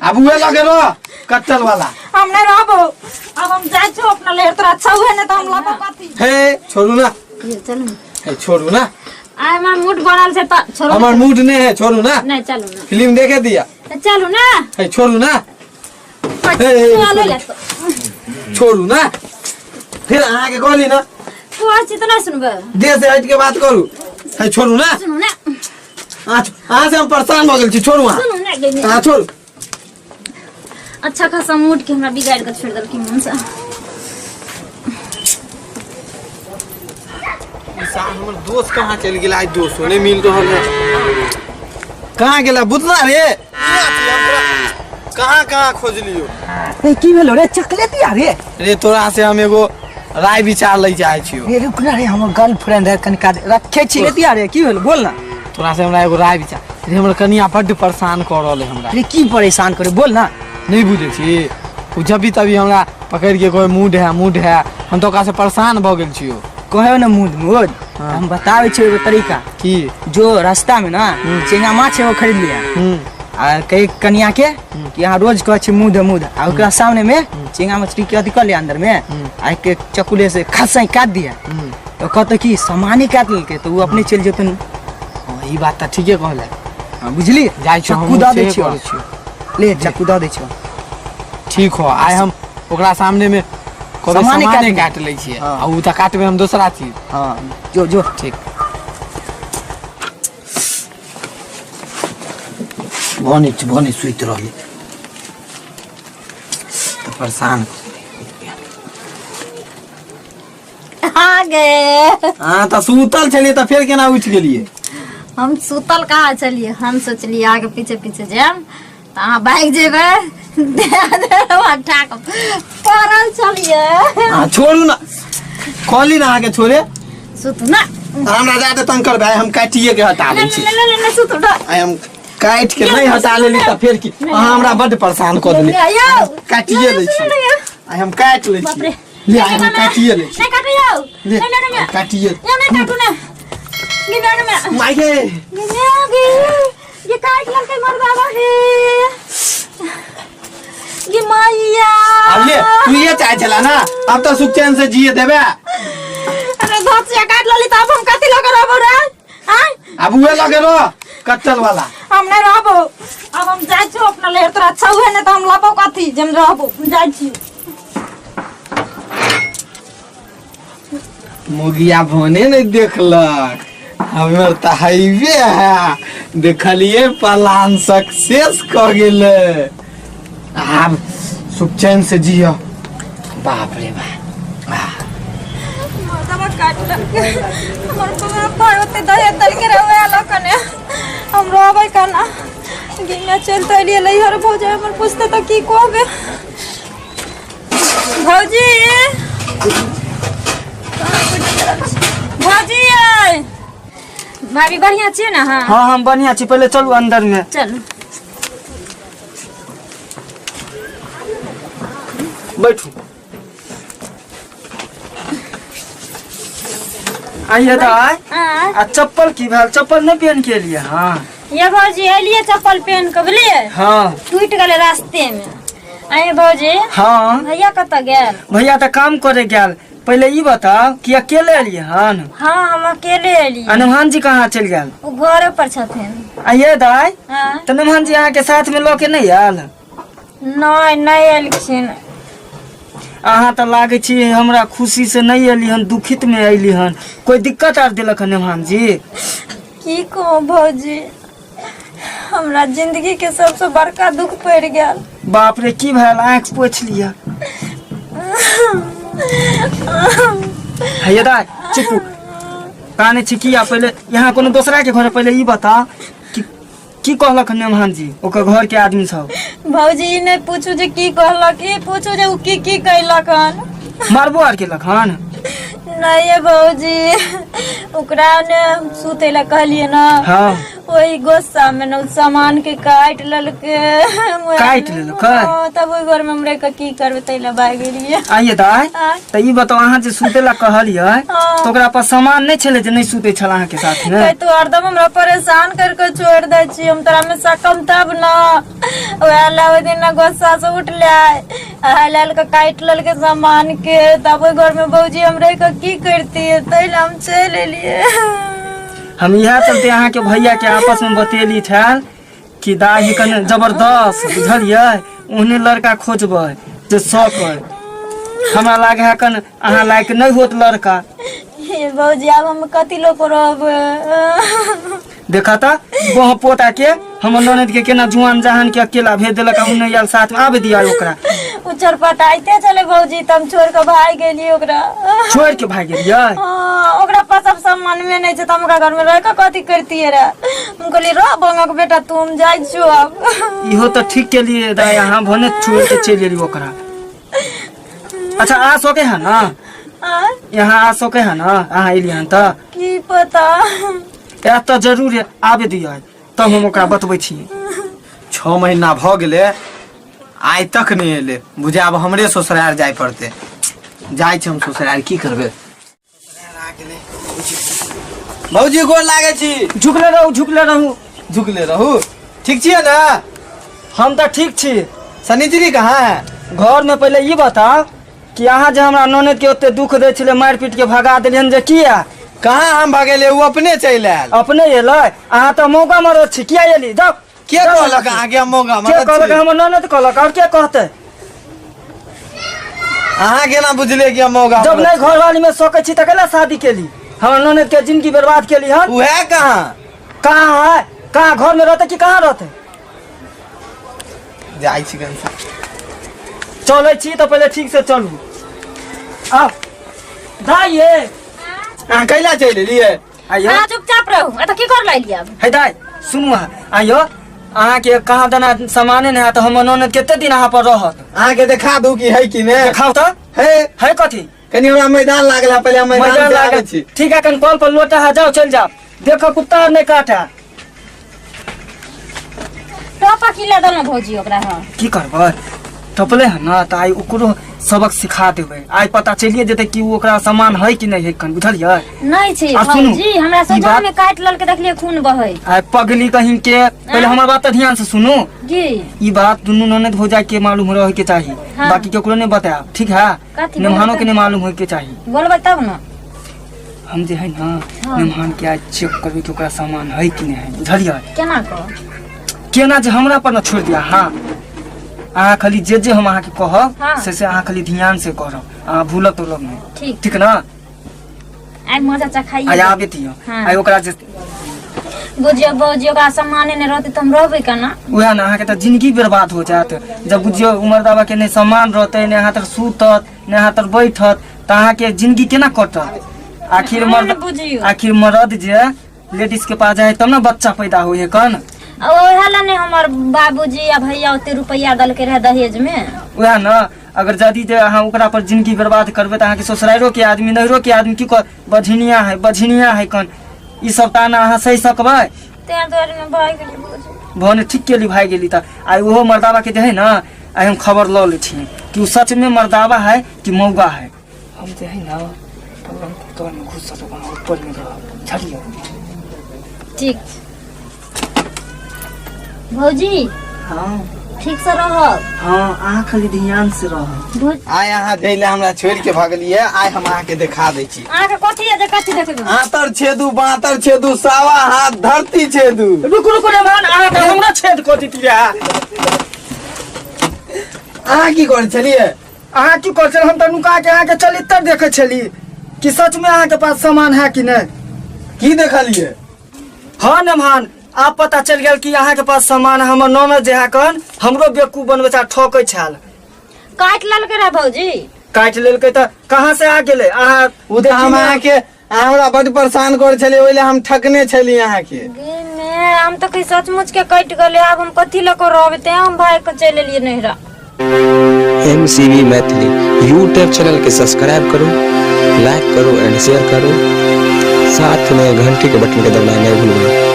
अब उहे लगे रो कट्टल वाला हम नहीं रहबो। अब हम जाय छो अपना लेर तोरा अच्छा हुए न त हम लाबो कथी। हे छोड़ू ना चल हे छोड़ू ना आय हमर मूड बनल छै त छोड़ू। हमर मूड नहीं है छोड़ू ना। नहीं चलू ना फिल्म देखे दिया चलू ना। हे छोड़ू ना छोड़ू ना फिर आगे कहली ना तू आज इतना सुनबे दे से हट के बात करू। हे छोड़ू ना सुनू ना आज से हम परेशान हो गेल छी छोड़ू सुनू ना हां छोड़। अच्छा खासा मूड के हमरा बिगाड़ के छोड़ देलकी मन से। इंसान हमर दोस्त कहां चल गेला आज दोस्त ने मिल रहल है कहां गेला बुतना रे कहां खोज लियो। ए की भेलो रे चकलेटिया रे। रे तोरा से हम एगो राय विचार ले चाहे छियो। रे रुक ना रे हमर गर्लफ्रेंड है कनका रखे छी लेतिया रे की भेलो बोल ना। तोरा से हमरा एगो राय विचार रे हमर कनिया बड्ड परेशान कर रहल है हमरा। रे की परेशान करे बोल ना। नहीं बुझे छी उ जब भी तभी हमरा पकड़ के कोई मूड है हम तो का से परेशान भ गेल छियो। कहे ना मूड हम बतावे छी एगो तरीका की जो रास्ता में ना चेंगा माछ है वो खरीद लिया आ कई कनिया के कि यहाँ रोज कहे छी मूड आ ओकरा सामने में चेंगा मछली के अथी कर लिया अंदर में आ के चकुले से खसाई काट दिया तो कहते कि सामाने काट लेके तो वो अपने चल जेतन। ई बात त ठीके कहले हां बुझली जाय छी चक्कू द दे छी ले चक्कू द दे छी ठीक हो आय हम ओकरा सामने में सामाने काट ले छी आ उ त काटबे हम दूसरा चीज। हां जो ठीक बने सुत रहली तो परेशान आगे हां त सुतल छलिए त फिर केना उठ गेलिए। हम सुतल कहाँ चलिए हम सोचलिए आगे पीछे पीछे जाम त अहाँ भाग जेबे परल चलिए। हां छोड़ू ना कहली ना आगे छोड़े सुतू ना हमरा ज्यादा तंग करबे हम काटिए के हटा दै छी। ले सुतू ना आई हम काट के नहीं हटा लेली त फिर की अहाँ हमरा बड्ड परेशान कर देली काटिए लै छी। आई हम काट लै छी ले आई हम काटिए लै छी नहीं काटियो ले नहीं काटिए नहीं काटू ना गिना में माइके ये काट लग के मर बाबा है ये मैया। अब ले तू ये चाहे चला ना अब तो सुख चैन से जिए देबे। अरे बहुत से काट लली त अब हम कथि लगे रहबो रे हां अब उहे लगे रो कट्टल वाला हम नहीं रहबो। अब हम जाय छी अपना लेर तोरा अच्छा हुए न त हम लाबो कथि जम रहबो जाय छी। मुगिया भने नहीं देखलक हमर त हाईवे है देखलिए प्लान सक्सेस कर गेले अब सुख चैन से जियो। बाप रे बाप माता काट हमर बाबा होते दहे दल के रहवे लकने हम रहबै कना गिना चलते लिए लई हर भौज हमर पूछते त की कहबे भौजी भौजी भाभी बढ़िया छी ना। हां हम बढ़िया छी पहले चलू अंदर में चल बैठू। आइए दाई आ चप्पल की भेल चप्पल नहीं पहन के लिए। हां ये भौजी एलिए चप्पल पहन के बोलिए हां टूट गेले रास्ते में। आए भौजी हां भैया कत गेल। भैया तो काम करे गेल पहले ई बताओ कि अकेले एलिए हन। हां हम अकेले एलिए। अनुमान जी कहाँ चल गेल। वो घरे पर छथिन। आइए दाई हां तो अनुमान जी यहाँ के साथ में लोके नहीं आयल। नहीं एलखिन। अहाँ तो लागे छी हमरा खुशी से नहीं एली हन दुखित में एली हन कोई दिक्कत आर दिलक हन अनुमान जी। की कहूं भौजी हमरा जिंदगी के सबसे बड़का दुख पड़ गेल। बाप रे की भेल आँख पोछ लिया। हैया दाई चुप काने छी किया पहले यहाँ कोनो दूसरा के घर पहले ई बता कि की कहलक नेमहान जी ओकर घर के आदमी सब। भौजी ने पूछू जे की कहलक ई पूछू जे उ की कहलक हन। मारबो आर केलक हन। नहीं भौजी ओकरा ने सुते ला कहलिए ना। हां कोई गुस्सा में न सामान के काट ललके काट लेलकै? तब ओइ घर में हमरे का की करबे तैला भाग गेलिए। आइए दाई आय। त ई बताओ अहाँ जे सुतेला कहलियै तो ओकरा पर सामान नहीं छले जे नहीं सुते छल अहाँ के साथ में? कहे तू हरदम हमरा परेशान करके छोड़ दे छी, हम तोरा में सकम तब न ओए लावे दिन न गुस्सा से उठ ले आ लाल का काट ललके सामान के, तब ओइ घर में भौजी हमरे का की करती है तैला हम चल एलिए। हम यह चलते अहाँ के भैया के आपस में बतेली थे कि दाई कन जबरदस्त बुझलिए उन्हें लड़का खोजबै जे शौक है। हमरा लागे है कन अहाँ लायक नहीं होत लड़का। ये भौजी अब हम कथी लोग रहब। देखा था बह पोता के हमर ननद के केना जुआन जहान के अकेला भेज देलक उन्हें यार साथ में आबे दिया ओकरा। उ चरपटाइते चले भौजी तम छोड़ के भाग गेली ओकरा। छोड़ के भाग गेलिए? हाँ, ओकरा पास अब सामान में नहीं छै त हमरा घर में रह के कथी करती है रे। हम कहली रो बंगक बेटा तुम जाई छो अब। इहो तो ठीक के लिए दाई अहाँ भने छोड़ के चल गेली ओकरा। अच्छा आ सके है ना यहाँ आ सके है ना अहाँ एलियन त? की पता या तो जरूर है आबे दिया तब हम ओकरा बतबै छी। 6 महीना भ गेले आइ तक नहीं एले, बुझे अब हमरे ससुराल जाय पड़ते। जाय छी हम ससुराल, की करबे। भौजी गोर लागे छी। झुकले रहू झुकले रहू। झुकले रहू। ठीक छिए ना? हम तो ठीक छी। सनीचरी कहाँ है? घर में पहले ये बताओ कि अहाँ जे हमरा ननद के ओते दुख दे छले मार पीट के भगा देलियन जे किया? कहाँ हम भागेले, वो अपने चल आयल। अपने एलै? अहाँ तो मौका मरद छी, किया एली? जाओ। के कहलक अहाँ के मौका के मरद कहलक? छी? हमर ननद कहलक, और के कहते? अहाँ केना बुझले कि हम मौका जब मरद नहीं छी? घर वाली में सके छी त केला शादी केली? हमर ननद के जिंदगी बर्बाद केली हन। उ है कहाँ? कहाँ है? कहाँ घर में रहते कि कहाँ रहते? जाय छी गन सा। चले छी तो पहले ठीक से चलू। आओ दाई ये अहाँ कैला चल एलिए? आइयो हां चुपचाप रहू, ए त की कर लाइली अब। है दाई सुनू आइयो अहाँ के कहाँ दना सामाने नहीं है तो हमर ननद केते दिन अहाँ पर रहत? अहाँ के देखा दू कि है कि नहीं? खाओ तो है कथी? कनी हमरा मैदान लागला, पहले हम मैदान मैदान से आबै लागे छी। ठीक है कन कॉल पर लोटा है, जाओ चल जाओ। देखो कुत्ता नहीं काटा। टोपा किला दल न भौजी ओकरा। हां की करबै? टपले है ना त आई ओकरो सबक सिखा देबै। आई पता चलिए जेते कि उ ओकरा सामान है कि नहीं है कन, बुझलिए? नहीं छै आ सुनू, भौजी, हमरा ई सोजा बात- में काट लल के देखलिए खून बहै। आई पगली कहीं के पहले हमर बात तो ध्यान से सुनू। जी ई बात दुनू ननद भौजाई के मालूम रहे के चाहिए। हाँ। बाकी केकरो नहीं बताया, ठीक है? कथी निमहानो बोलबै? के नहीं मालूम होय के चाहिए। बोलबै तब न। हम जे है ना हाँ। निमहान के आज चेक करबे कि ओकरा सामान है कि नहीं है, बुझलिए? केना को? केना जे हमरा पर न छोड़ दिया। हाँ अहाँ खाली जे हम अहाँ के कहब हाँ। से अहाँ खाली ध्यान से करब, अहाँ भूलत उलत नहीं, ठीक ठीक ना? आई मजा चखाई। आई आबे दियो। हाँ। आई ओकरा जे बुझियो भौजी ओकरा सामाने ने रहते त हम रहबै केना? उहे ना अहाँ के त जिंदगी बर्बाद हो जात। जब बुझियो उमर दावा के नहीं सामान रहते नहीं अहाँ तर सूतत नहीं अहाँ तर बैठत त अहाँ के जिंदगी केना कटत? आखिर हाँ, मर्द बुझियो। आखिर मर्द जे लेडीज के पास जाए तब ना बच्चा पैदा होए कन। ओहेला ने हमर बाबूजी आ भैया ओते रुपया दल के रहे दहेज में। उहे ना अगर जदी जे अहाँ ओकरा पर जिंदगी बर्बाद करबे त अहाँ के ससुरालो के आदमी नहिरो के आदमी की कह बझनिया है कन, ई सब ताना अहाँ सही सकबै? तेर द्वार में भाग गेली भौजी। भने ठीक के लिए भाई गेली त आई ओहो मर्दावा के जे है ना आई हम खबर ल ले छी कि उ सच में मर्दावा है कि मौगा है। हम जे है ना तो में घुस सकब ऊपर में रह छड़ियो। ठीक भौजी हां ठीक से रह। हां अहाँ खाली ध्यान से रह। आइ अहाँ जैले हमरा छोड़ के भागलिए, आइ हम अहाँ के दिखा दै छी। आके कथी है जे कथी देखबे? आतर छेदू बातर छेदू सावा हाथ धरती छेदू। रुकु रे मान अहाँ त हमरा छेद क दितिया। अहाँ की कर छलिए? अहाँ की कर छल? हम त नुका के अहाँ के चरित्र देखे छली कि सच में अहाँ के पास सामान है कि नहीं। की देखलिए? हाँ न मान आप पता चल गया कि अहाँ के पास सामान है। हमर ननद जे है कन हमरो बेवकूफ बनबे चा ठोकै छल। काट लल के रे भौजी। काट लेलकै त कहाँ से आ गेले? अहाँ उ त हम अहाँ के हमरा बड़ परेशान कर छले, ओइले हम ठकने छली अहाँ के। गे मैं हम तो कहीं सचमुच के कट गले, अब हम कथी ल को रहबे ते हम भाई को चले लिए नहिरा। MCV मैथिली यूट्यूब चैनल के सब्सक्राइब करो, लाइक करो एंड शेयर करो, साथ में घंटी के बटन के दबाना नहीं भूलना।